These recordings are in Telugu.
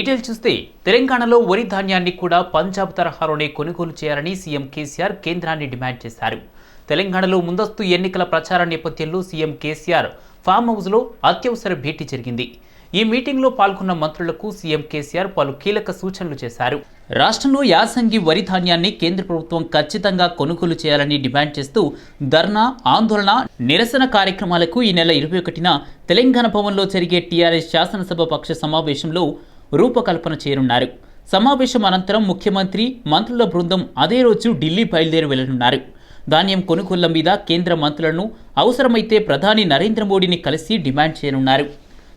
డీటెయిల్స్ చూస్తే తెలంగాణలో వరి ధాన్యాన్ని కూడా పంజాబ్ తరహాలోనే కొనుగోలు చేయాలని సీఎం కేసీఆర్ కేంద్రాన్ని డిమాండ్ చేశారు. తెలంగాణలో ముందస్తు ఎన్నికల ప్రచార నేపథ్యంలో సీఎం కేసీఆర్ ఫామ్ హౌస్లో అత్యవసర భేటీ జరిగింది. ఈ మీటింగ్లో పాల్గొన్న మంత్రులకు సీఎం కేసీఆర్ పలు కీలక సూచనలు చేశారు. రాష్ట్రంలో యాసంగి వరి ధాన్యాన్ని కేంద్ర ప్రభుత్వం ఖచ్చితంగా కొనుగోలు చేయాలని డిమాండ్ చేస్తూ ధర్నా, ఆందోళన, నిరసన కార్యక్రమాలకు ఈ నెల 21న తెలంగాణ భవన్లో జరిగే టీఆర్ఎస్ శాసనసభ పక్ష సమావేశంలో రూపకల్పన చేయనున్నారు. సమావేశం అనంతరం ముఖ్యమంత్రి, మంత్రుల బృందం అదే రోజు ఢిల్లీ బయలుదేరి వెళ్లనున్నారు. ధాన్యం కొనుగోళ్ల మీద కేంద్ర మంత్రులను, అవసరమైతే ప్రధాని నరేంద్ర మోడీని కలిసి డిమాండ్ చేయనున్నారు.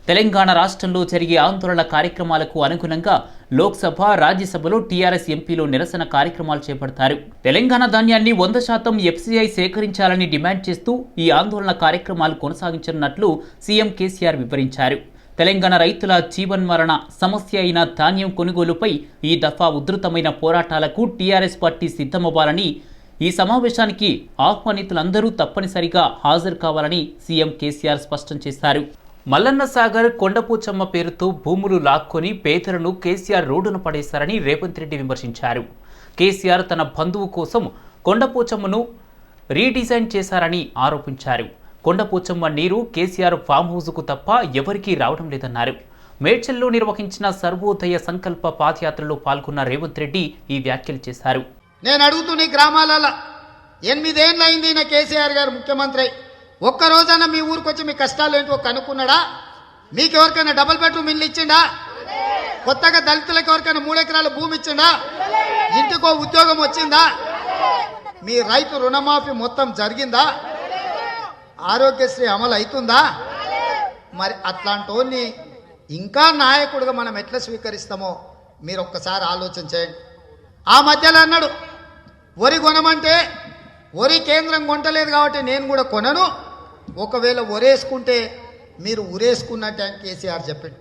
తెలంగాణ రాష్ట్రంలో జరిగే ఆందోళన కార్యక్రమాలకు అనుగుణంగా లోక్సభ, రాజ్యసభలో టీఆర్ఎస్ ఎంపీలు నిరసన కార్యక్రమాలు చేపడతారు. తెలంగాణ ధాన్యాన్ని 100% ఎఫ్సీఐ సేకరించాలని డిమాండ్ చేస్తూ ఈ ఆందోళన కార్యక్రమాలు కొనసాగించనున్నట్లు సీఎం కేసీఆర్ వివరించారు. తెలంగాణ రైతుల జీవన్మరణ సమస్య అయిన ధాన్యం కొనుగోలుపై ఈ దఫా ఉధృతమైన పోరాటాలకు టీఆర్ఎస్ పార్టీ సిద్ధమవ్వాలని, ఈ సమావేశానికి ఆహ్వానితులందరూ తప్పనిసరిగా హాజరు కావాలని సీఎం కేసీఆర్ స్పష్టం చేశారు. మల్లన్న సాగర్, కొండపోచమ్మ పేరుతో భూములు లాక్కొని పేదలను కేసీఆర్ రోడ్డున పడేశారని రేవంత్ రెడ్డి విమర్శించారు. కేసీఆర్ తన బంధువు కోసం కొండపోచమ్మను రీడిజైన్ చేశారని ఆరోపించారు. కొండపోచమ్మ నీరు కేసీఆర్ ఫామ్ హౌస్కు తప్ప ఎవరికీ రావడం లేదన్నారు. మేడ్చల్లో నిర్వహించిన సర్వోదయ సంకల్ప పాదయాత్రలో పాల్గొన్న రేవంత్ రెడ్డి ఈ వ్యాఖ్యలు చేశారు. నేను అడుగుతున్న గ్రామాలలో 8 ఏళ్ళైంది నా కేసీఆర్ గారు ముఖ్యమంత్రి. ఒక్క రోజైనా మీ ఊరికి వచ్చి మీ కష్టాలు ఏంటో కనుక్కున్నాడా? మీకు ఎవరికైనా డబుల్ బెడ్రూమ్ ఇల్లు ఇచ్చిండా? కొత్తగా దళితులకు ఎవరికైనా 3 ఎకరాల భూమి ఇచ్చిండా? ఇంటికో ఉద్యోగం వచ్చిందా? మీ రైతు రుణమాఫీ మొత్తం జరిగిందా? ఆరోగ్యశ్రీ అమలు అవుతుందా? మరి అట్లాంటి ఇంకా నాయకుడిగా మనం ఎట్లా స్వీకరిస్తామో మీరు ఒక్కసారి ఆలోచన చేయండి. ఆ మధ్యలో అన్నాడు, వరి కొనమంటే వరి కేంద్రం కొంటలేదు కాబట్టి నేను కూడా కొనను, ఒకవేళ వరేసుకుంటే మీరు ఉరేసుకున్నట్టు అని కేసీఆర్ చెప్పాడు.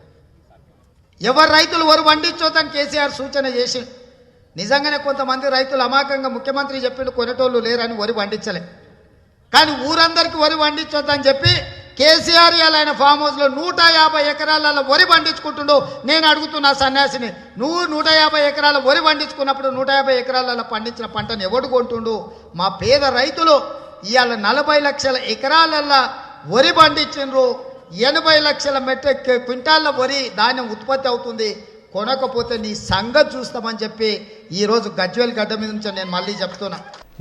ఎవరు రైతులు వరి పండించొద్దని కేసీఆర్ సూచన చేసి, నిజంగానే కొంతమంది రైతులు అమాయకంగా ముఖ్యమంత్రి చెప్పిండు కొనేటోళ్ళు లేరని వరి పండించలే. కానీ ఊరందరికీ వరి పండించొద్దని చెప్పి కేసీఆర్ ఆయన ఫామ్ హౌస్లో 150 ఎకరాల వరి పండించుకుంటుండు. నేను అడుగుతున్నా సన్యాసిని, నువ్వు 150 ఎకరాల వరి పండించుకున్నప్పుడు 150 ఎకరాలలో పండించిన పంటను ఎవడు కొంటుండు? మా పేద రైతులు ఇవాళ 40 లక్షల ఎకరాలల్లో వరి పండించిండ్రు. 80 లక్షల మెట్రిక్ క్వింటాళ్ళ వరి ధాన్యం ఉత్పత్తి అవుతుంది. కొనకపోతే నీ సంగతి చూస్తామని చెప్పి ఈరోజు గజ్వేల్ గడ్డ మీద నుంచి నేను మళ్ళీ చెప్తున్నా.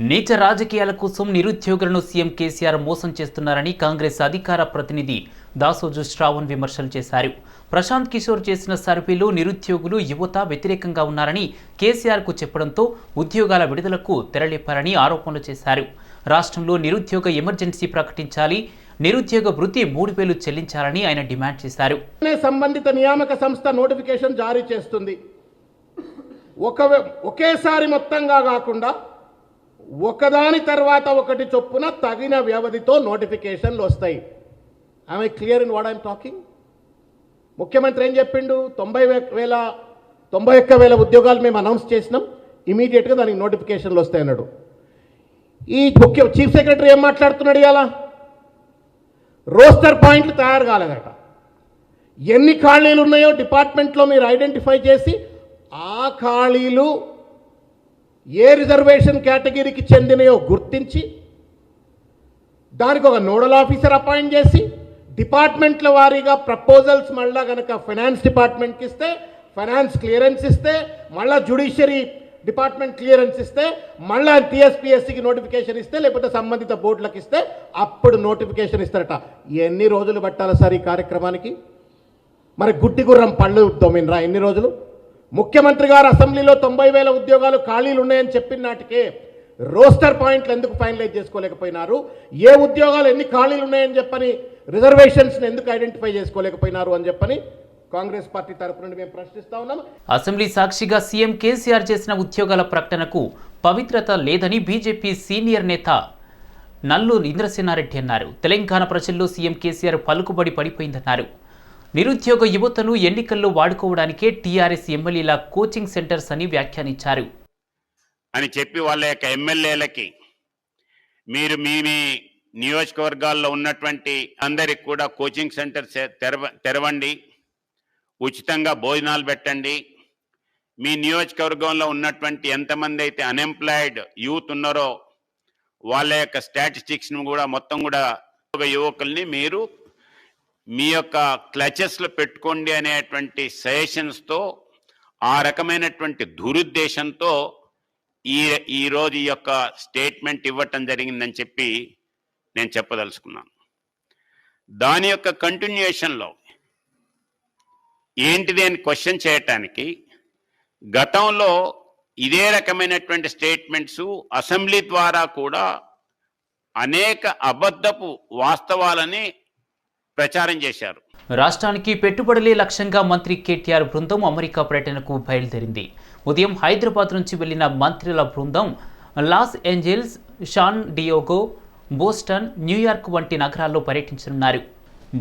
నీచ రాజకీయాల కోసం నిరుద్యోగులను సీఎం కేసీఆర్ మోసం చేస్తున్నారని కాంగ్రెస్ అధికార ప్రతినిధి దాసోజు శ్రావణ్ విమర్శలు చేశారు. ప్రశాంత్ కిషోర్ చేసిన సర్వేలో నిరుద్యోగులు, యువత వ్యతిరేకంగా ఉన్నారని కేసీఆర్కు చెప్పడంతో ఉద్యోగాల విడుదలకు తెరలేపారని ఆరోపణలు చేశారు. రాష్ట్రంలో నిరుద్యోగ ఎమర్జెన్సీ ప్రకటించాలి, నిరుద్యోగ వృత్తి 3000 చెల్లించాలని ఆయన డిమాండ్ చేశారు. సంబంధిత నియామక సంస్థ నోటిఫికేషన్ జారీ చేస్తుంది. ఒకేసారి మొత్తంగా కాకుండా ఒకదాని తర్వాత ఒకటి చొప్పున తగిన వ్యవధితో నోటిఫికేషన్లు వస్తాయి. I clear in what I'm talking? ముఖ్యమంత్రి ఏం చెప్పిండు? 91,000 ఉద్యోగాలు మేము అనౌన్స్ చేసినాం, ఇమీడియట్గా దానికి నోటిఫికేషన్లు వస్తాయన్నాడు. ఈ చీఫ్ సెక్రటరీ ఏం మాట్లాడుతున్నాడు? ఇలా రోస్టర్ పాయింట్లు తయారు కాలేదట. ఎన్ని ఖాళీలు ఉన్నాయో డిపార్ట్మెంట్లో మీరు ఐడెంటిఫై చేసి ఆ ఖాళీలు ఏ రిజర్వేషన్ కేటగిరీకి చెందినయో గుర్తించి దానికి ఒక నోడల్ ఆఫీసర్ అపాయింట్ చేసి డిపార్ట్మెంట్ల వారీగా ప్రపోజల్స్ మళ్ళా కనుక ఫైనాన్స్ డిపార్ట్మెంట్కి ఇస్తే ఫైనాన్స్ క్లియరెన్స్ ఇస్తే, మళ్ళీ జ్యుడిషియరీ డిపార్ట్మెంట్ క్లియరెన్స్ ఇస్తే, మళ్ళీ టీఎస్పీఎస్సీకి నోటిఫికేషన్ ఇస్తే, లేకపోతే సంబంధిత బోర్డులకు ఇస్తే అప్పుడు నోటిఫికేషన్ ఇస్తారట. ఎన్ని రోజులు పట్టాలి సార్ ఈ కార్యక్రమానికి? మరి గుడ్డి గుర్రం పళ్ళు దొమినరా ఎన్ని రోజులు? ముఖ్యమంత్రి గారు అసెంబ్లీలో 90,000 ఉద్యోగాలు ఖాళీలు ఉన్నాయని చెప్పిన నాటికే రోస్టర్ పాయింట్లు ఎందుకు ఫైనలైజ్ చేసుకోలేకపోయినారు? ఏ ఉద్యోగాలు ఎన్ని ఖాళీలు ఉన్నాయని చెప్పని రిజర్వేషన్స్ని ఎందుకు ఐడెంటిఫై చేసుకోలేకపోయినారు అని చెప్పని కాంగ్రెస్ పార్టీ తరపు నుండి మేము ప్రశ్నిస్తా ఉన్నాం. అసెంబ్లీ సాక్షిగా సీఎం కేసీఆర్ చేసిన ఉద్యోగాల ప్రకటనకు పవిత్రత లేదని బీజేపీ సీనియర్ నేత నల్లూరు ఇంద్రసేనారెడ్డి అన్నారు. తెలంగాణ ప్రజల్లో సీఎం కేసీఆర్ పలుకుబడి పడిపోయిందన్నారు. నిరుద్యోగ యువతను ఎన్నికల్లో వాడుకోవడానికే టీఆర్ఎస్ ఎమ్మెల్యేల కోచింగ్ సెంటర్స్ అని వ్యాఖ్యానించారు. అని చెప్పి వాళ్ళ యొక్క ఎమ్మెల్యేలకి మీరు మీ నియోజకవర్గాల్లో ఉన్నటువంటి అందరికి కూడా కోచింగ్ సెంటర్ తెరవండి, ఉచితంగా భోజనాలు పెట్టండి, మీ నియోజకవర్గంలో ఉన్నటువంటి ఎంతమంది అయితే అన్ఎంప్లాయిడ్ యూత్ ఉన్నారో వాళ్ళ యొక్క స్టాటిస్టిక్స్ను కూడా మొత్తం కూడా యువకుల్ని మీరు మీ యొక్క క్లచెస్లో పెట్టుకోండి అనేటువంటి సజెషన్స్తో ఆ రకమైనటువంటి దురుద్దేశంతో ఈరోజు ఈ యొక్క స్టేట్మెంట్ ఇవ్వటం జరిగిందని చెప్పి నేను చెప్పదలుచుకున్నాను. దాని యొక్క కంటిన్యూషన్లో ఏంటిది అని క్వశ్చన్ చేయటానికి గతంలో ఇదే రకమైనటువంటి స్టేట్మెంట్స్ అసెంబ్లీ ద్వారా కూడా అనేక అబద్ధపు వాస్తవాలని ప్రచారం చేశారు. రాష్ట్రానికి పెట్టుబడులే లక్ష్యంగా మంత్రి కేటీఆర్ బృందం అమెరికా పర్యటనకు బయలుదేరింది. ఉదయం హైదరాబాద్ నుంచి వెళ్లిన మంత్రుల బృందం Los Angeles, San Diogo, Boston, New York వంటి నగరాల్లో పర్యటించనున్నారు.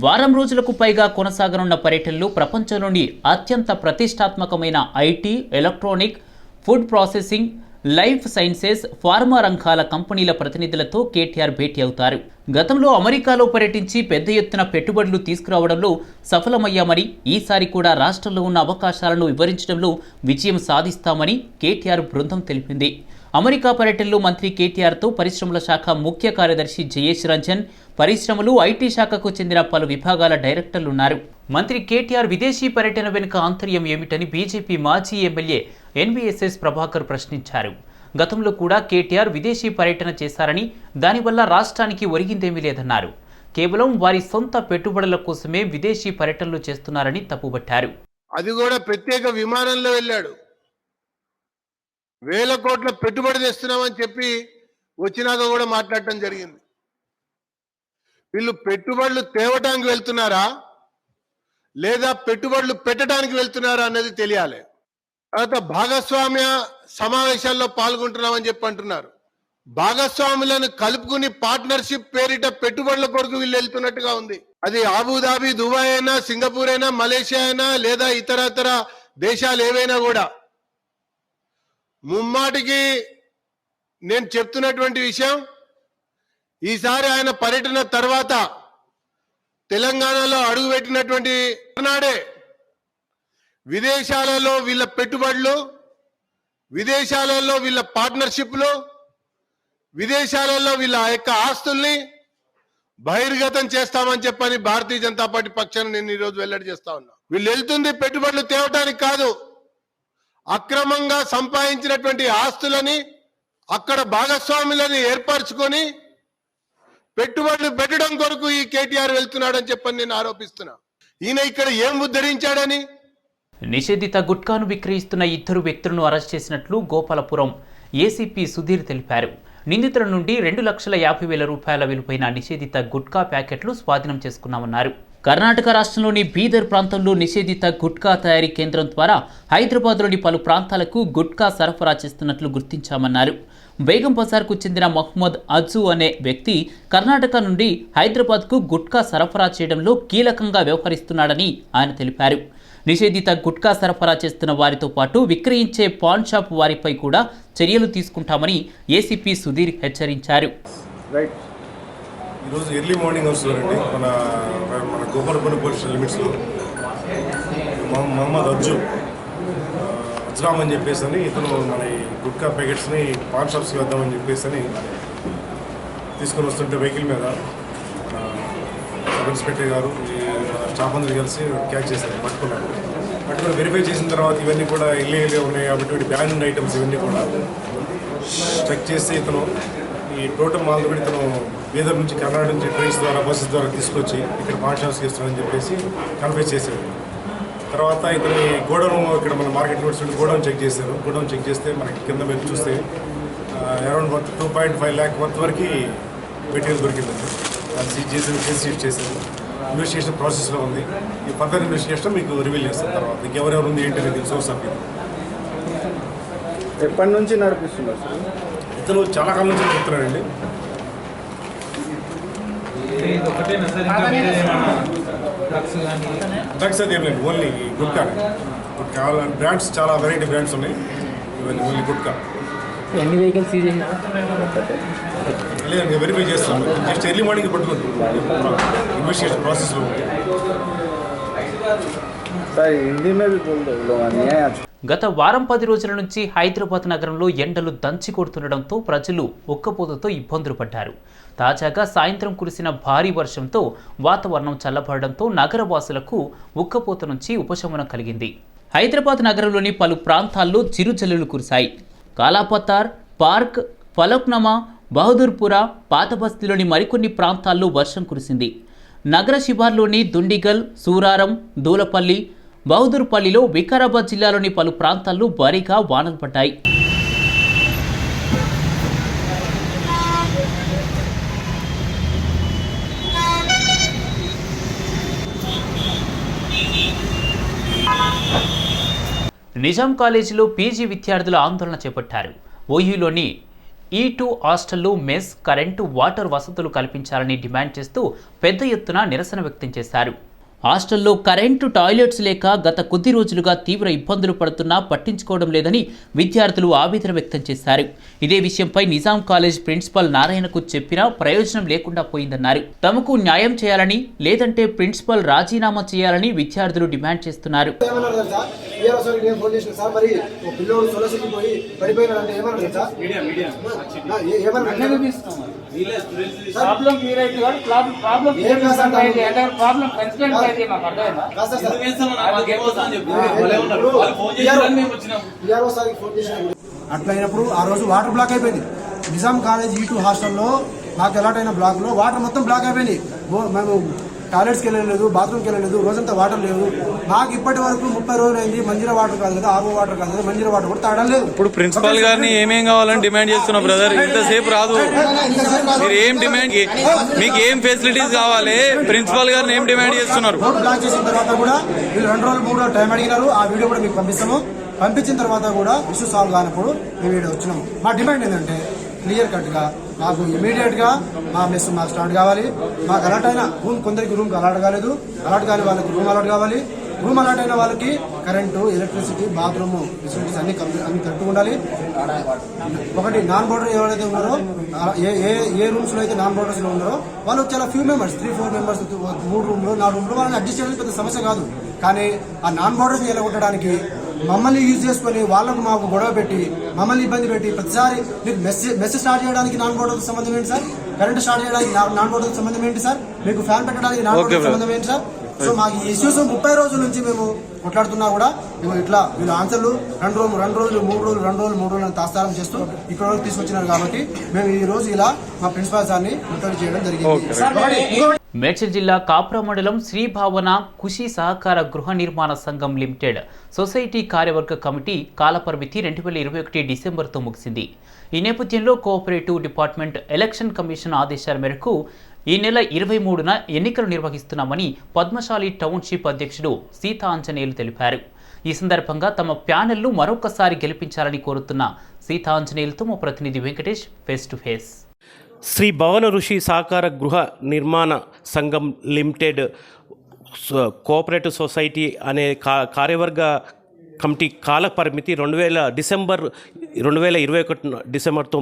వారం రోజులకు పైగా కొనసాగనున్న పర్యటనలో ప్రపంచంలోని అత్యంత ప్రతిష్టాత్మకమైన IT, electronic, food processing, life sciences, pharma రంగాల కంపెనీల ప్రతినిధులతో కేటీఆర్ భేటీ అవుతారు. గతంలో అమెరికాలో పర్యటించి పెద్ద ఎత్తున పెట్టుబడులు తీసుకురావడంలో సఫలమయ్యామని, ఈసారి కూడా రాష్ట్రంలో ఉన్న అవకాశాలను వివరించడంలో విజయం సాధిస్తామని కేటీఆర్ బృందం తెలిపింది. అమెరికా పర్యటనలో మంత్రి కేటీఆర్తో పరిశ్రమల శాఖ ముఖ్య కార్యదర్శి జయేష్ రంజన్, పరిశ్రమలు, ఐటీ శాఖకు చెందిన పలు విభాగాల డైరెక్టర్లున్నారు. మంత్రి కేటీఆర్ విదేశీ పర్యటన వెనుక ఆంతర్యం ఏమిటని బీజేపీ మాజీ ఎమ్మెల్యే ఎన్వీఎస్ఎస్ ప్రభాకర్ ప్రశ్నించారు. గతంలో కూడా కేటీఆర్ విదేశీ పర్యటన చేశారని, దానివల్ల రాష్ట్రానికి ఒరిగిందేమీ లేదన్నారు. కేవలం వారి సొంత పెట్టుబడుల కోసమే విదేశీ పర్యటనలు చేస్తున్నారని తప్పుబట్టారు. అది కూడా ప్రత్యేక విమానంలో వెళ్ళాడు. 1000 కోట్ల పెట్టుబడి తెస్తున్నామని చెప్పి వచ్చినాక కూడా మాట్లాడటం జరిగింది. వీళ్ళు పెట్టుబడులు తేవటానికి వెళ్తున్నారా లేదా పెట్టుబడులు పెట్టడానికి వెళ్తున్నారా అన్నది తెలియాలి. తర్వాత భాగస్వామ్య సమావేశాల్లో పాల్గొంటున్నామని చెప్పి అంటున్నారు. భాగస్వాములను కలుపుకుని పార్ట్నర్షిప్ పేరిట పెట్టుబడుల కొరకు వీళ్ళు వెళ్తున్నట్టుగా ఉంది. అది అబుదాబి, దుబాయ్ అయినా, సింగపూర్ అయినా, మలేషియా అయినా, లేదా ఇతర దేశాలు ఏవైనా కూడా ముమ్మాటికి నేను చెప్తున్నటువంటి విషయం, ఈసారి ఆయన పర్యటన తర్వాత తెలంగాణలో అడుగుపెట్టినటువంటి నాడే విదేశాలలో వీళ్ళ పెట్టుబడులు, విదేశాలలో వీళ్ళ పార్ట్నర్షిప్లు, విదేశాలలో వీళ్ళ యొక్క ఆస్తుల్ని బహిర్గతం చేస్తామని చెప్పని భారతీయ జనతా పార్టీ పక్షాన నేను ఈరోజు వెల్లడి చేస్తా ఉన్నా. వీళ్ళు వెళ్తుంది పెట్టుబడులు తేవటానికి కాదు, అక్రమంగా సంపాదించినటువంటి ఆస్తులని అక్కడ భాగస్వాములని ఏర్పరచుకొని పెట్టుబడులు పెట్టడం కొరకు ఈ కేటీఆర్ వెళ్తున్నాడని చెప్పని నేను ఆరోపిస్తున్నా. ఈయన ఇక్కడ ఏం ఉద్ధరించాడని? నిషేధిత గుట్కాను విక్రయిస్తున్న 2 వ్యక్తులను అరెస్ట్ చేసినట్లు గోపాలపురం ఏసీపీ సుధీర్ తెలిపారు. నిందితుల నుండి 2,50,000 రూపాయల విలువైన నిషేధిత గుట్కా ప్యాకెట్లు స్వాధీనం చేసుకున్నామన్నారు. కర్ణాటక రాష్ట్రంలోని బీదర్ ప్రాంతంలో నిషేధిత గుట్కా తయారీ కేంద్రం ద్వారా హైదరాబాద్లోని పలు ప్రాంతాలకు గుట్కా సరఫరా చేస్తున్నట్లు గుర్తించామన్నారు. బేగం బజార్కు చెందిన మహమ్మద్ అజ్జు అనే వ్యక్తి కర్ణాటక నుండి హైదరాబాద్కు గుట్కా సరఫరా చేయడంలో కీలకంగా వ్యవహరిస్తున్నాడని ఆయన తెలిపారు. నిషేధిత గుట్కా సరఫరా చేస్తున్న వారితో పాటు విక్రయించే పాన్ షాప్ వారిపై కూడా చర్యలు తీసుకుంటామని ఏసీపీ సుధీర్ హెచ్చరించారు. ఈరోజు ఎర్లీ మార్నింగ్ వస్తున్నారండి మన గోపాలపురం పోలీస్ లిమిట్స్లో మహమ్మద్ అజ్రామ్ అని చెప్పేసి అని ఇతను మన గుట్కా ప్యాకెట్స్ని పాన్ షాప్స్కి వేద్దామని చెప్పేసి అని తీసుకొని వస్తుంటే వెహికల్ మీద సబ్ ఇన్స్పెక్టర్ గారు స్టాఫ్ అందరూ కలిసి క్యాచ్ చేశారు, పట్టుకుని వెరిఫై చేసిన తర్వాత ఇవన్నీ కూడా ఇల్లీగల్గా ఉన్నాయి కాబట్టి బ్యాన్ ఐటమ్స్ ఇవన్నీ కూడా చెక్ చేసి ఇతను ఈ టోటల్ మాల్ కూడా ఇతను బీదర్ నుంచి కర్ణాటక నుంచి ట్రైన్స్ ద్వారా బస్సెస్ ద్వారా తీసుకొచ్చి ఇక్కడ పాన్ షాప్స్కి ఇస్తున్నాడని చెప్పేసి కన్ఫ్యూజ్ చేశారు. తర్వాత ఇతని గోడౌన్ ఇక్కడ మన మార్కెట్ రోడ్స్ గోడౌన్ చెక్ చేశారు. గోడౌన్ చెక్ చేస్తే మనకి కింద మీరు చూస్తే అరౌండ్ 2.5 lakh వర్త్ వరకు మెటీరియల్ దొరికిందండి. అది సీజ్ చేశారు. ఇన్వెస్టిగేషన్ ప్రాసెస్లో ఉంది. ఈ ఫర్దర్ ఇన్వెస్టిగేషన్ మీకు రివీల్ చేస్తారు. తర్వాత ఇంకెవరెవరు ఉంది ఏంటి అనేది సోర్స్ ఆఫ్ ఇది. ఎప్పటి నుంచి నడిపిస్తున్నారు? ఇతను చాలా కాలం నుంచి చెప్తున్నాడండి. డ్రగ్స్ అది ఏం లేదు, ఓన్లీ గుట్కా. గుట్కా బ్రాండ్స్ చాలా వెరైటీ బ్రాండ్స్ ఉన్నాయి, ఇవన్నీ ఓన్లీ గుట్కా. ఎన్ని వెహికల్స్ సీజ్ లేదు, నేను వెరిఫై చేస్తాను. జస్ట్ ఎర్లీ మార్నింగ్ పట్టుకుంటాను. ఇన్వెస్టిగేషన్ ప్రాసెస్లో सर हिंदी में भी बोल दो लोग नहीं है। గత వారం 10 రోజుల నుంచి హైదరాబాద్ నగరంలో ఎండలు దంచి కొడుతుండటంతో ప్రజలు ఉక్కపోతతో ఇబ్బందులు పడ్డారు. తాజాగా సాయంత్రం కురిసిన భారీ వర్షంతో వాతావరణం చల్లబడడంతో నగరవాసులకు ఉక్కపోత నుంచి ఉపశమనం కలిగింది. హైదరాబాద్ నగరంలోని పలు ప్రాంతాల్లో చిరుజల్లులు కురిశాయి. కాలాపతార్, పార్క్, ఫలక్నామా, బహదూర్పురా, పాతబస్తీలోని మరికొన్ని ప్రాంతాల్లో వర్షం కురిసింది. నగర శివార్లోని దుండిగల్, సూరారం, దూలపల్లి, బహదూర్పల్లిలో వికారాబాద్ జిల్లాలోని పలు ప్రాంతాల్లో భారీగా వానలు పడ్డాయి. నిజాం కాలేజీలో పీజీ విద్యార్థులు ఆందోళన చేపట్టారు. ఓయూలోని E2 హాస్టల్లో మెస్, కరెంటు, వాటర్ వసతులు కల్పించాలని డిమాండ్ చేస్తూ పెద్ద ఎత్తున నిరసన వ్యక్తం చేశారు. హాస్టల్లో కరెంటు, టాయిలెట్స్ లేక గత కొద్ది రోజులుగా తీవ్ర ఇబ్బందులు పడుతున్నా పట్టించుకోవడం లేదని విద్యార్థులు ఆవేదన వ్యక్తం చేశారు. ఇదే విషయంపై నిజాం కాలేజ్ ప్రిన్సిపల్ నారాయణకు చెప్పినా ప్రయోజనం లేకుండా పోయిందన్నారు. తమకు న్యాయం చేయాలని, లేదంటే ప్రిన్సిపల్ రాజీనామా చేయాలని విద్యార్థులు డిమాండ్ చేస్తున్నారు. అట్లయినప్పుడు ఆ రోజు వాటర్ బ్లాక్ అయిపోయింది. నిజాం కాలేజ్ E2 హాస్టల్లో మాకు ఎలాటైన బ్లాక్లో వాటర్ మొత్తం బ్లాక్ అయిపోయింది. మేము టాయిలెట్స్కి వెళ్ళలేదు, బాత్రూమ్కి వెళ్ళలేదు, రోజంతా వాటర్ లేవు. మాకు ఇప్పటి వరకు 30 రోజులు అయింది. మంజీరా వాటర్ కాదు కదా, ఆర్ఓ వాటర్ కాదు కదా, మంజీరా వాటర్ కూడా తాగడం లేదు. ఇప్పుడు ప్రిన్సిపల్ గారిని ఏమేం కావాలని డిమాండ్ చేస్తున్నా బ్రదర్? ఇంతసేపు రాదు. మీరు ఏం డిమాండ్, మీకు ఏం ఫెసిలిటీస్ కావాలి? ప్రిన్సిపల్ గారిని ఏం డిమాండ్ చేస్తున్నారు? బ్లాక్ చేసిన తర్వాత కూడా వీళ్ళు 2 రోజులు 3 రోజులు టైం అడిగినారు. ఆ వీడియో కూడా మీకు పంపిస్తాము. పంపించిన తర్వాత కూడా ఇష్యూ సాల్వ్ కానప్పుడు మేము వీడియో వచ్చినాము. మా డిమాండ్ ఏంటంటే క్లియర్ కట్గా మాకు ఇమీడియట్గా మా మెస్ మాకు స్టార్ట్ కావాలి. మాకు అలాట్ అయిన రూమ్, కొందరికి రూమ్కి అలాట్ కాలేదు, అలాట్ కాని వాళ్ళకి రూమ్ అలాట్ కావాలి. రూమ్ అలాట్ అయిన వాళ్ళకి కరెంటు, ఎలక్ట్రిసిటీ, బాత్రూమ్ ఫెసిలిటీస్ అన్ని కరెక్ట్గా ఉండాలి. ఒకటి నాన్ బోర్డర్ ఎవరైతే ఉన్నారో, ఏ రూమ్స్లో అయితే నాన్ బోర్డర్స్లో ఉన్నారో వాళ్ళు చాలా ఫ్యూ మెంబర్స్, 3-4 మెంబర్స్, 3 రూమ్లో 4 రూమ్లో వాళ్ళని అడ్జస్ట్ చేయడానికి పెద్ద సమస్య కాదు. కానీ ఆ నాన్ బోర్డర్స్ని ఎలగొట్టడానికి మమ్మల్ని యూజ్ చేసుకుని వాళ్ళకు మాకు గొడవ పెట్టి మమ్మల్ని ఇబ్బంది పెట్టి ప్రతిసారి మీకు మెస్ స్టార్ట్ చేయడానికి నాన్ బోర్డర్కి సంబంధం ఏంటి సార్? కరెంట్ స్టార్ట్ చేయడానికి నాన్ బోర్డర్కి సంబంధం ఏంటి సార్? మీకు ఫ్యాన్ పెట్టడానికి నాన్ బోర్డర్కి సంబంధం ఏంటి సార్? సో మాకు ఈ ఇష్యూస్ 30 రోజుల నుంచి మేము కొట్లాడుతున్నా కూడా మేము ఇట్లా వీళ్ళు ఆన్సర్లు 2 రోజులు 3 రోజులు తాస్తారం చేస్తూ ఇక్కడ వరకు తీసుకొచ్చినారు. కాబట్టి మేము ఈ రోజు ఇలా మా ప్రిన్సిపాల్ సార్ని ముట్టడి చేయడం జరిగింది. మేడ్చల్ జిల్లా కాప్రా మండలం శ్రీ భావన కృషి సహకార గృహ నిర్మాణ సంఘం లిమిటెడ్ సొసైటీ కార్యవర్గ కమిటీ కాలపరిమితి 2021 డిసెంబర్తో ముగిసింది. ఈ నేపథ్యంలో కోఆపరేటివ్ డిపార్ట్మెంట్ ఎలక్షన్ కమిషన్ ఆదేశాల మేరకు ఈ నెల 23న ఎన్నికలు నిర్వహిస్తున్నామని పద్మశాలి టౌన్షిప్ అధ్యక్షుడు సీతా ఆంజనేయులు తెలిపారు. ఈ సందర్భంగా తమ ప్యానెల్ను మరొకసారి గెలిపించాలని కోరుతున్న సీతా ఆంజనేయులతో మా ప్రతినిధి Venkatesh face to face. Shri Bhavana Rishi సహకార గృహ నిర్మాణ సంఘం లిమిటెడ్ కోఆపరేటివ్ సొసైటీ అనే కార్యవర్గ కమిటీ కాల పరిమితి 2021 డిసెంబర్తో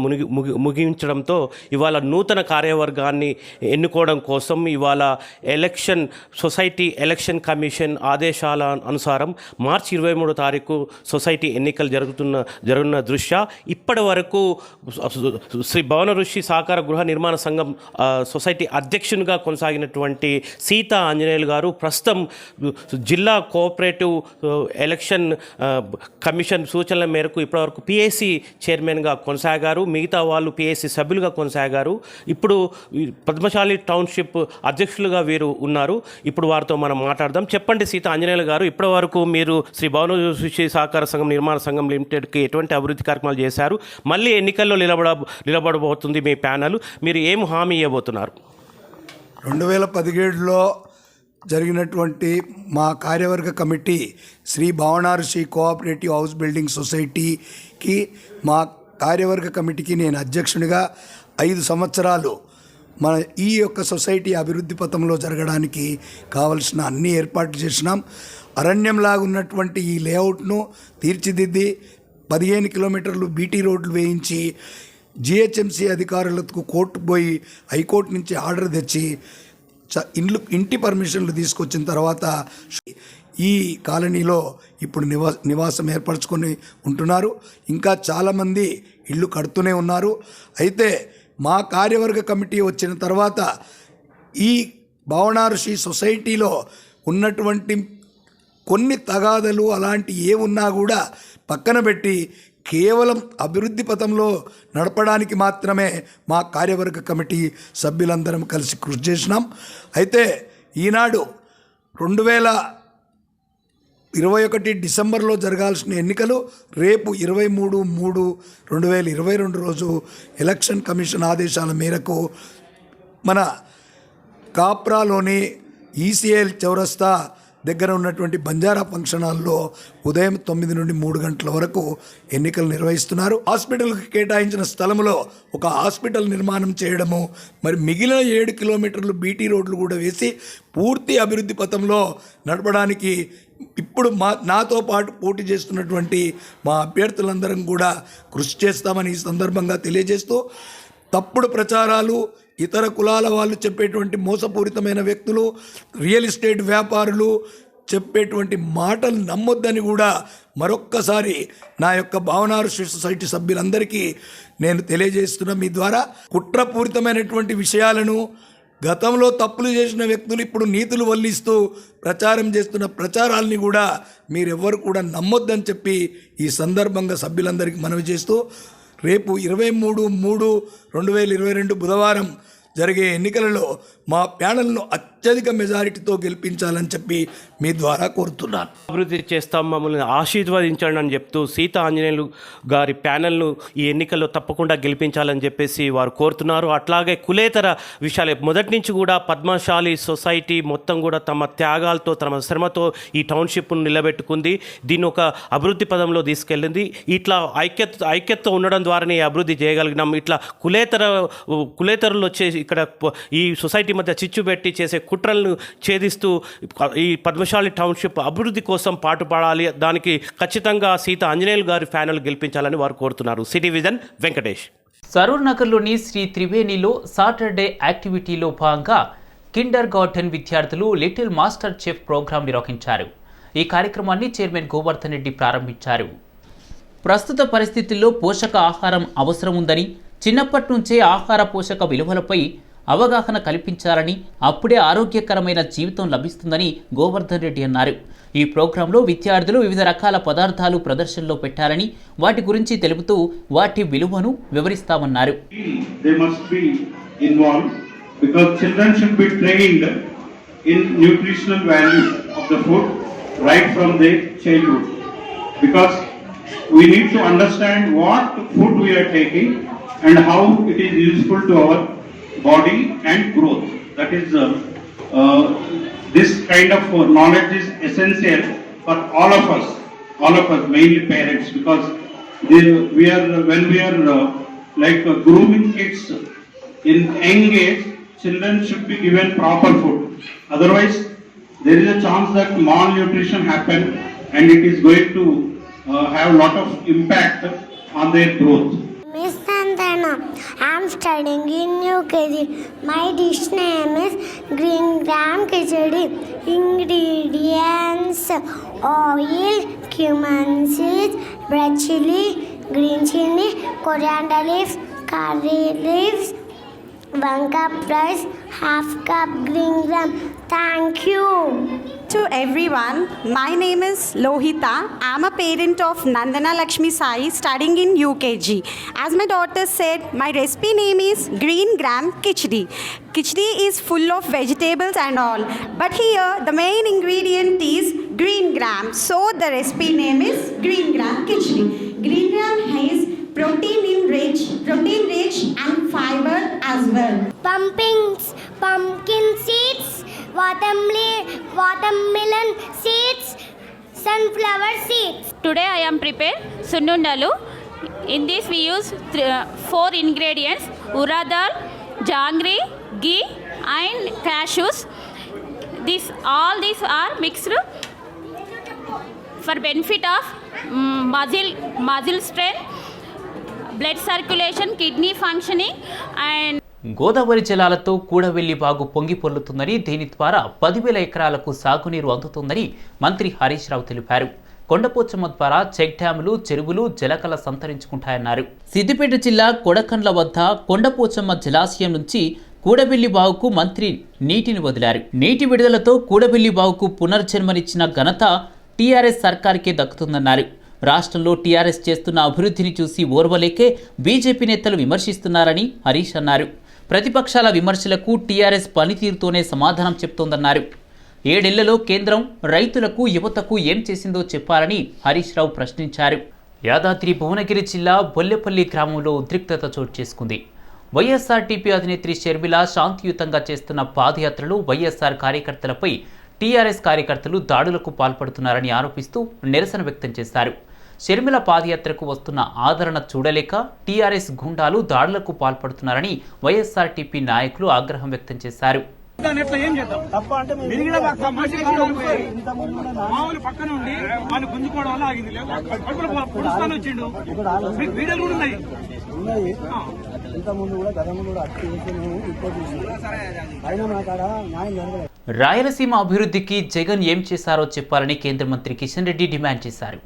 ముగించడంతో ఇవాళ నూతన కార్యవర్గాన్ని ఎన్నుకోవడం కోసం ఇవాళ సొసైటీ ఎలక్షన్ కమిషన్ ఆదేశాల అనుసారం మార్చి 23వ తారీఖు సొసైటీ ఎన్నికలు జరుగుతున్న దృష్ట్యా ఇప్పటి వరకు శ్రీ భవన ఋషి సహకార గృహ నిర్మాణ సంఘం సొసైటీ అధ్యక్షునిగా కొనసాగినటువంటి సీతా ఆంజనేయులు గారు ప్రస్తుతం జిల్లా కోఆపరేటివ్ ఎలక్షన్ కమిషన్ సూచనల మేరకు ఇప్పటివరకు పిఎస్సి చైర్మన్గా కొనసాగారు. మిగతా వాళ్ళు పిఎస్సి సభ్యులుగా కొనసాగారు. ఇప్పుడు పద్మశాలి టౌన్షిప్ అధ్యక్షులుగా వీరు ఉన్నారు. ఇప్పుడు వారితో మనం మాట్లాడదాం. చెప్పండి సీత ఆంజనేయులు గారు, ఇప్పటివరకు మీరు శ్రీ భవన ఋషి సహకార సంఘం నిర్మాణ సంఘం లిమిటెడ్కి ఎటువంటి అభివృద్ధి కార్యక్రమాలు చేశారు? మళ్ళీ ఎన్నికల్లో నిలబడబోతుంది మీ ప్యానల్, మీరు ఏం హామీ ఇవ్వబోతున్నారు? 2017లో జరిగినటువంటి మా కార్యవర్గ committee Shri Bhavanarshi cooperative house building సొసైటీకి మా కార్యవర్గ కమిటీకి నేను అధ్యక్షునిగా 5 సంవత్సరాలు మన ఈ యొక్క సొసైటీ అభివృద్ధి పథంలో జరగడానికి కావలసిన అన్ని ఏర్పాట్లు చేసినాం. అరణ్యంలాగా ఉన్నటువంటి ఈ లేఅవుట్ను తీర్చిదిద్ది 15 కిలోమీటర్లు బీటీ రోడ్లు వేయించి జిహెచ్ఎంసీ అధికారులకు కోర్టు పోయి హైకోర్టు నుంచి ఆర్డర్ తెచ్చి ఇంటి పర్మిషన్లు తీసుకొచ్చిన తర్వాత ఈ కాలనీలో ఇప్పుడు నివాసం ఏర్పరచుకొని ఉంటున్నారు. ఇంకా చాలామంది ఇళ్ళు కడుతూనే ఉన్నారు. అయితే మా కార్యవర్గ కమిటీ వచ్చిన తర్వాత ఈ భావనారుషి సొసైటీలో ఉన్నటువంటి కొన్ని తగాదలు అలాంటి ఏ ఉన్నా కూడా పక్కన పెట్టి కేవలం అభివృద్ధి పథంలో నడపడానికి మాత్రమే మా కార్యవర్గ కమిటీ సభ్యులందరం కలిసి కృషి చేసినాం. అయితే ఈనాడు 2021 డిసెంబర్లో జరగాల్సిన ఎన్నికలు రేపు 23/3/2022 రోజు ఎలక్షన్ కమిషన్ ఆదేశాల మేరకు మన కాప్రాలోని ఈసీఎల్ చౌరస్తా దగ్గర ఉన్నటువంటి బంజారా ఫంక్షన్ హాల్లో ఉదయం 9 నుండి 3 గంటల వరకు ఎన్నికలు నిర్వహిస్తున్నారు. హాస్పిటల్కి కేటాయించిన స్థలంలో ఒక హాస్పిటల్ నిర్మాణం చేయడము, మరి మిగిలిన 7 కిలోమీటర్లు బీటీ రోడ్లు కూడా వేసి పూర్తి అభివృద్ధి పథంలో నడపడానికి ఇప్పుడు నాతో పాటు పోటీ చేస్తున్నటువంటి మా అభ్యర్థులందరం కూడా కృషి చేస్తామని ఈ సందర్భంగా తెలియజేస్తూ, తప్పుడు ప్రచారాలు, ఇతర కులాల వాళ్ళు చెప్పేటువంటి మోసపూరితమైన వ్యక్తులు, రియల్ ఎస్టేట్ వ్యాపారులు చెప్పేటువంటి మాటలు నమ్మొద్దని కూడా మరొక్కసారి నా యొక్క భావనారుషి సొసైటీ సభ్యులందరికీ నేను తెలియజేస్తున్నా. మీ ద్వారా కుట్రపూరితమైనటువంటి విషయాలను, గతంలో తప్పులు చేసిన వ్యక్తులు ఇప్పుడు నీతులు వల్లిస్తూ ప్రచారం చేస్తున్న ప్రచారాలని కూడా మీరెవ్వరు కూడా నమ్మొద్దని చెప్పి ఈ సందర్భంగా సభ్యులందరికీ మనవి చేస్తూ, రేపు 23/3/2022 బుధవారం జరిగే ఎన్నికలలో మా ప్యానెల్ను అత్యధిక మెజారిటీతో గెలిపించాలని చెప్పి మీ ద్వారా కోరుతున్నాను. అభివృద్ధి చేస్తాం, మమ్మల్ని ఆశీర్వదించండి అని చెప్తూ సీతా ఆంజనేయులు గారి ప్యానెల్ను ఈ ఎన్నికల్లో తప్పకుండా గెలిపించాలని చెప్పేసి వారు కోరుతున్నారు. అట్లాగే కులేతర విషయాలు మొదటి నుంచి కూడా పద్మశాలి సొసైటీ మొత్తం కూడా తమ త్యాగాలతో, తమ శ్రమతో ఈ టౌన్షిప్ను నిలబెట్టుకుంది. దీన్ని ఒక అభివృద్ధి పదంలో తీసుకెళ్ళింది. ఇట్లా ఐక్యత ఉండడం ద్వారానే అభివృద్ధి చేయగలిగినాం. ఇట్లా కులేతరులు వచ్చేసి ఇక్కడ ఈ సొసైటీ మధ్య చిచ్చు పెట్టి చేసే కుట్రలను ఛేదిస్తూ ఈ పద్మశాలి టౌన్షిప్ అభివృద్ధి కోసం పాటుపడాలి. దానికి ఖచ్చితంగా సీతా ఆంజనేయులు గారి ఫ్యానల్ గెలిపించాలని వారు కోరుతున్నారు. City vision Venkatesh. సరూర్ నగర్లోని శ్రీ త్రివేణిలో సాటర్డే యాక్టివిటీలో భాగంగా కిండర్ గార్డెన్ విద్యార్థులు లిటిల్ మాస్టర్ చెఫ్ ప్రోగ్రాం నిర్వహించారు. ఈ కార్యక్రమాన్ని చైర్మన్ గోవర్ధన్ రెడ్డి ప్రారంభించారు. ప్రస్తుత పరిస్థితుల్లో పోషక ఆహారం అవసరం ఉందని, చిన్నప్పటి నుంచే ఆహార పోషక విలువలపై అవగాహన కల్పించాలని, అప్పుడే ఆరోగ్యకరమైన జీవితం లభిస్తుందని గోవర్ధన్ రెడ్డి అన్నారు. ఈ ప్రోగ్రాంలో విద్యార్థులు వివిధ రకాల పదార్థాలు ప్రదర్శనలో పెట్టాలని, వాటి గురించి తెలుపుతూ వాటి విలువను వివరిస్తామన్నారు. We need to understand what food we are taking and how it is useful to our body and growth. That is, this kind of knowledge is essential for all of us, mainly parents, because when we are grooming kids in young age, children should be given proper food. Otherwise, there is a chance that malnutrition happen and it is going to have a lot of impact on their growth. Miss Santana, I am studying in UKG. My dish name is Green Gram Khichdi. Ingredients: oil, cumin seeds, red chili, green chili, coriander leaves, curry leaves, 1 cup rice, half cup green gram. Thank you. To everyone, my name is Lohita. I am a parent of Nandana Lakshmi Sai studying in UKG. As my daughter said, my recipe name is Green Gram Khichdi. Khichdi is full of vegetables and all, but here the main ingredient is green gram. So the recipe name is Green Gram Khichdi. Green gram has protein rich and fiber as well. Pumpkin seeds, watermelon seeds, sunflower seeds. Today I am prepared sunnundalu. In this we use 4 ingredients: urad dal, jangri, ghee and cashews. All these are mixed for benefit of muscle strength, blood circulation, kidney functioning and Godavari జలాలతో కూడవెల్లి బాగు పొంగి పొర్లుతుందని దీని ద్వారా 10,000 ఎకరాలకు సాగునీరు అందుతుందని మంత్రి హరీష్ రావు తెలిపారు. కొండపోచమ్మ ద్వారా చెక్ డ్యాములు, చెరువులు జలకళ సంతరించుకుంటాయన్నారు. సిద్దిపేట జిల్లా కొడకండ్ల వద్ద కొండపోచమ్మ జలాశయం నుంచి కూడవెల్లి బావుకు మంత్రి నీటిని వదిలారు. నీటి విడుదలతో కూడవెల్లి బావుకు పునర్జన్మనిచ్చిన ఘనత టీఆర్ఎస్ సర్కార్కే దక్కుతుందన్నారు. రాష్ట్రంలో టీఆర్ఎస్ చేస్తున్న అభివృద్ధిని చూసి ఓర్వలేకే బీజేపీ నేతలు విమర్శిస్తున్నారని హరీష్ అన్నారు. ప్రతిపక్షాల విమర్శలకు టీఆర్ఎస్ పనితీరుతోనే సమాధానం చెప్తోందన్నారు. 7 ఏళ్లలో కేంద్రం రైతులకు, యువతకు ఏం చేసిందో చెప్పాలని హరీష్ రావు ప్రశ్నించారు. యాదాద్రి భువనగిరి జిల్లా బొల్లెపల్లి గ్రామంలో ఉద్రిక్తత చోటు చేసుకుంది. వైఎస్ఆర్టీపీ అధినేత్రి షర్మిల శాంతియుతంగా చేస్తున్న పాదయాత్రలో వైఎస్ఆర్ కార్యకర్తలపై టీఆర్ఎస్ కార్యకర్తలు దాడులకు పాల్పడుతున్నారని ఆరోపిస్తూ నిరసన వ్యక్తం చేశారు. షర్మిల పాదయాత్రకు వస్తున్న ఆదరణ చూడలేక టీఆర్ఎస్ గుండాలు దాడులకు పాల్పడుతున్నారని వైఎస్ఆర్టీపీ నాయకులు ఆగ్రహం వ్యక్తం చేశారు. రాయలసీమ అభివృద్ధికి జగన్ ఏం చేశారో చెప్పాలని కేంద్ర మంత్రి కిషన్ రెడ్డి డిమాండ్ చేశారు.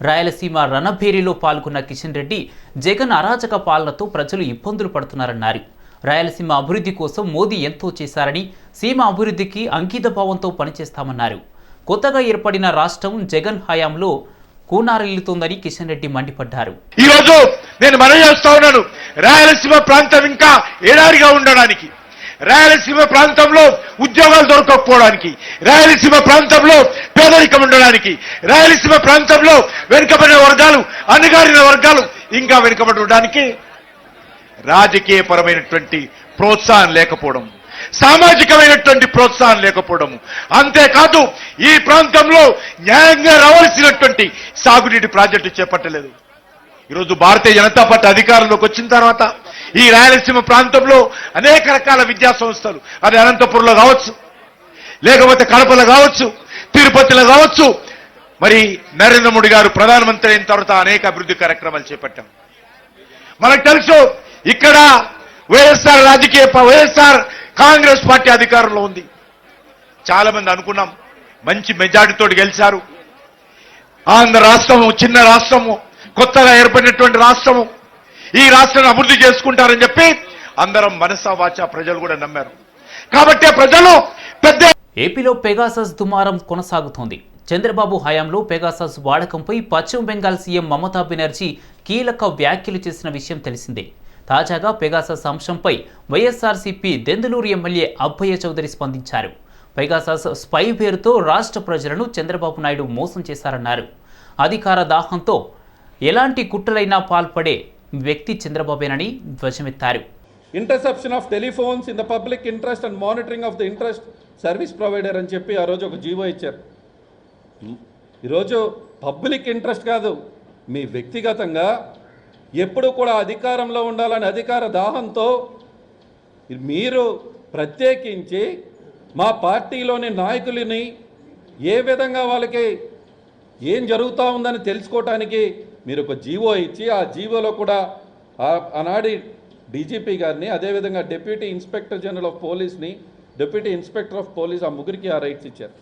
రాయలసీమ రణభేరీలో పాల్గొన్న కిషన్ రెడ్డి జగన్ అరాచక పాలనతో ప్రజలు ఇబ్బందులు పడుతున్నారన్నారు. రాయలసీమ అభివృద్ధి కోసం మోదీ ఎంతో చేశారని, సీమ అభివృద్ధికి అంకిత భావంతో పనిచేస్తామన్నారు. కొత్తగా ఏర్పడిన రాష్ట్రం జగన్ హయాంలో కూనారిల్లుతోందని కిషన్ రెడ్డి మండిపడ్డారు. ఈ రోజు నేను మనవి చేస్తా ఉన్నాను, రాయలసీమ ప్రాంతం ఇంకా ఎడారిగా ఉండడానికి, రాయలసీమ ప్రాంతంలో ఉద్యోగాలు దొరకకపోవడానికి, రాయలసీమ ప్రాంతంలో పేదరికం ఉండడానికి, రాయలసీమ ప్రాంతంలో వెనుకబడిన వర్గాలు, అణగారిన వర్గాలు ఇంకా వెనుకబడి ఉండడానికి రాజకీయపరమైనటువంటి ప్రోత్సాహం లేకపోవడం, సామాజికమైనటువంటి ప్రోత్సాహం లేకపోవడం, అంతేకాదు ఈ ప్రాంతంలో న్యాయంగా రావాల్సినటువంటి సాగునీటి ప్రాజెక్టు చేపట్టలేదు. ఈరోజు భారతీయ జనతా పార్టీ అధికారంలోకి వచ్చిన తర్వాత ఈ రాయలసీమ ప్రాంతంలో అనేక రకాల విద్యా సంస్థలు, అది అనంతపురంలో కావచ్చు, లేకపోతే కడపలో కావచ్చు, తిరుపతిలో కావచ్చు, మరి నరేంద్ర మోడీ గారు ప్రధానమంత్రి అయిన తర్వాత అనేక అభివృద్ధి కార్యక్రమాలు చేపట్టాం. మనకు తెలుసు ఇక్కడ వైఎస్ఆర్ కాంగ్రెస్ పార్టీ అధికారంలో ఉంది. చాలా మంది అనుకున్నాం మంచి మెజార్టీతో గెలిచారు. ఆంధ్ర రాష్ట్రము చిన్న రాష్ట్రము, కొత్తగా ఏర్పడినటువంటి రాష్ట్రము, ఈ రాష్ట్రాన్ని అభివృద్ధి చేసుకుంటారని చెప్పి అందరం మనసా వాచా ప్రజలు కూడా నమ్మారు. కాబట్టి ప్రజలు పెద్ద ఏపీలో పెగాసస్ దుమారం కొనసాగుతోంది. చంద్రబాబు హయాంలో పెగాసస్ వాడకంపై పశ్చిమ బెంగాల్ సీఎం మమతా బెనర్జీ కీలక వ్యాఖ్యలు చేసిన విషయం తెలిసిందే. తాజాగా పెగాసస్ అంశంపై వైఎస్ఆర్సీపీ దెందులూరు ఎమ్మెల్యే అబ్బయ్య చౌదరి స్పందించారు. పెగాసస్ స్పై పేరుతో రాష్ట్ర ప్రజలను చంద్రబాబు నాయుడు మోసం చేశారన్నారు. అధికార దాహంతో ఎలాంటి కుట్రలైనా పాల్పడే వ్యక్తి చంద్రబాబేనని ధ్వజమెత్తారు. Interception of telephones in the public interest and monitoring of the interest service provider అని చెప్పి ఆ రోజు ఒక జీవో ఇచ్చారు. ఈరోజు పబ్లిక్ ఇంట్రెస్ట్ కాదు, మీ వ్యక్తిగతంగా ఎప్పుడు కూడా అధికారంలో ఉండాలని అధికార దాహంతో మీరు ప్రత్యేకించి మా పార్టీలోని నాయకులని ఏ విధంగా వాళ్ళకి ఏం జరుగుతూ ఉందని తెలుసుకోవటానికి మీరు ఒక జీవో ఇచ్చి, ఆ జీవోలో కూడా ఆనాడి డీజీపీ గారిని, అదేవిధంగా డిప్యూటీ ఇన్స్పెక్టర్ జనరల్ ఆఫ్ పోలీస్ని, డిప్యూటీ ఇన్స్పెక్టర్ ఆఫ్ పోలీస్, ఆ ముగ్గురికి ఆ రైట్స్ ఇచ్చారు.